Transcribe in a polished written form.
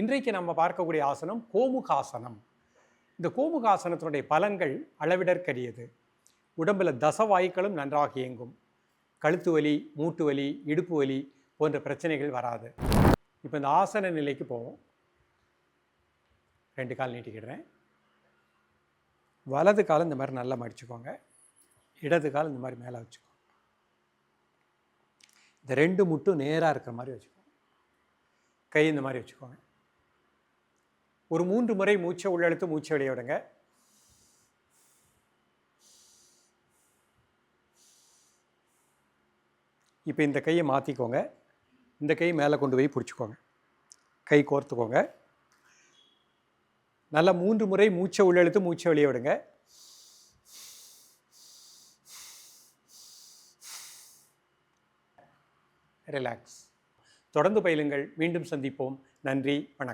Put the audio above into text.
இன்றைக்கு நம்ம பார்க்கக்கூடிய ஆசனம் கோமுகாசனம். இந்த கோமுகாசனத்தினுடைய பலன்கள் அளவிடற்கரியது. உடம்பில் தசவாயுக்களும் நன்றாக இயங்கும். கழுத்து வலி, மூட்டு வலி, இடுப்பு வலி போன்ற பிரச்சனைகள் வராது. இப்போ இந்த ஆசன நிலைக்கு போவோம். 2 கால் நீட்டிக்கிடுறேன். வலது கால் இந்த மாதிரி நல்லா மடிச்சுக்கோங்க. இடது கால் இந்த மாதிரி மேலே வச்சுக்கோங்க. இந்த 2 முட்டும் நேராக இருக்கிற மாதிரி வச்சுக்கோங்க. கை இந்த மாதிரி வச்சுக்கோங்க. ஒரு 3 முறை மூச்சை உள்ளெழுத்து மூச்சை வெளியே விடுங்க. இப்போ இந்த கையை மாற்றிக்கோங்க. இந்த கை மேலே கொண்டு போய் பிடிச்சிக்கோங்க. கை கோர்த்துக்கோங்க. நல்லா 3 முறை மூச்சை உள்ளெழுத்து மூச்சை வெளியே விடுங்க. ரிலாக்ஸ். தொடர்ந்து பயிலுங்கள். மீண்டும் சந்திப்போம். நன்றி, வணக்கம்.